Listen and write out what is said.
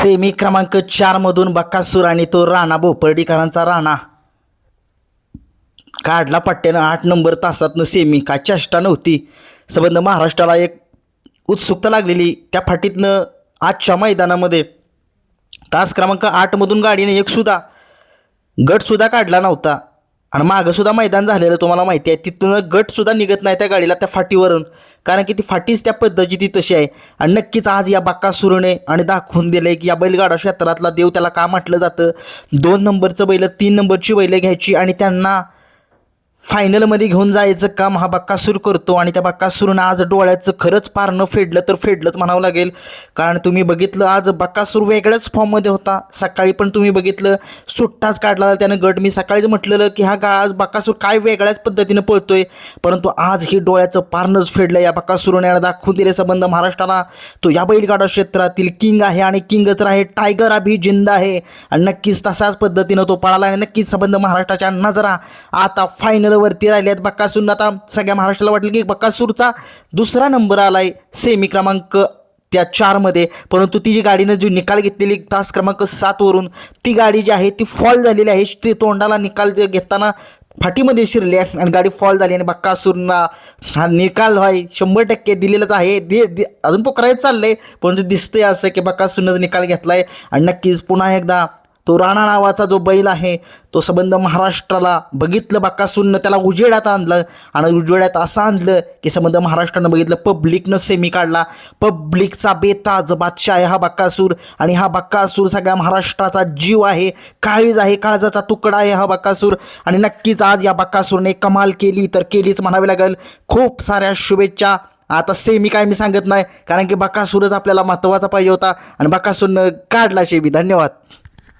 Semi क्रमांक 4 मधून बकासूर आणि तो राणा भोपर्डीकरांचा राणा काढला पट्ट्यानं 8 नंबर तासातनं सेमी. काय चेष्टा नव्हती. संबंध महाराष्ट्राला एक उत्सुकता लागलेली त्या फाटीतनं. आजच्या मैदानामध्ये तास क्रमांक 8 मधून गाडीने एकसुद्धा गटसुद्धा काढला नव्हता आणि मागंसुद्धा मैदान झालेलं तुम्हाला माहिती आहे. तिथून गटसुद्धा निघत नाही त्या गाडीला त्या फाटीवरून, कारण की ती फाटीच त्या पद्धतीची तशी आहे. आणि नक्कीच आज या बकासूरने आणि दाखवून दिलं की या बैलगाडा क्षेत्रातला देव त्याला का म्हटलं जातं. 2 नंबरचं बैल 3 नंबरची बैलं घ्यायची आणि त्यांना फायनलमध्ये घेऊन जायचं काम हा बकासूर करतो. आणि त्या बकासूरनं आज डोळ्याचं खरंच पारणं फेडलं तर फेडलंच म्हणावं लागेल. कारण तुम्ही बघितलं आज बकासूर वेगळ्याच फॉर्ममध्ये होता. सकाळी पण तुम्ही बघितलं सुट्टाच काढला त्यानं गट. मी सकाळीच म्हटलेलं की आज बकासूर काय वेगळ्याच पद्धतीनं पळतोय, परंतु आज ही डोळ्याचं पारणंच फेडलं या बकासूरने. दाखवून दिले संबंध महाराष्ट्राला तो या बैलगाडा क्षेत्रातील किंग आहे आणि किंगच आहे. टायगर अभी जिंदा आहे आणि नक्कीच तशाच पद्धतीनं तो पळाला. आणि नक्कीच संबंध महाराष्ट्राच्या नजरा आता फायनल वरती राहिल्यात. बकासूर आता सगळ्या महाराष्ट्राला वाटलं की बकासूरचा दुसरा नंबर आलाय सेमी क्रमांक त्या 4 मध्ये, परंतु ती जी गाडीनं जी निकाल घेतलेली तास क्रमांक 7 वरून ती गाडी जी आहे ती फॉल झालेली आहे. ते तोंडाला निकाल घेताना फाटीमध्ये शिरली आणि गाडी फॉल झाली आणि बकासूरना हा निकाल व्हाय 100% दिलेलाच आहे. अजून पोकरायचं चाललंय, परंतु दिसतंय असं की बकासूरनंच निकाल घेतलाय. आणि नक्कीच पुन्हा एकदा तो राणा नावाचा जो बैल आहे तो संबंध महाराष्ट्राला बघितलं. बकासूरनं त्याला उजेडात आणलं आणि उजेडात असं आणलं की संबंध महाराष्ट्रानं बघितलं. पब्लिकनं सेमी काढला. पब्लिकचा बेताज बादशाह आहे हा बकासूर. आणि हा बकासूर सगळ्या महाराष्ट्राचा जीव आहे, काळीज आहे, काळजाचा तुकडा आहे हा बकासूर. आणि नक्कीच आज या बकासूरने कमाल केली तर केलीच म्हणावी लागेल. खूप साऱ्या शुभेच्छा. आता सेमी काय मी सांगत नाही, कारण की बकासूरच आपल्याला महत्त्वाचा पाहिजे होता आणि बकासूरनं काढला शेबी. धन्यवाद.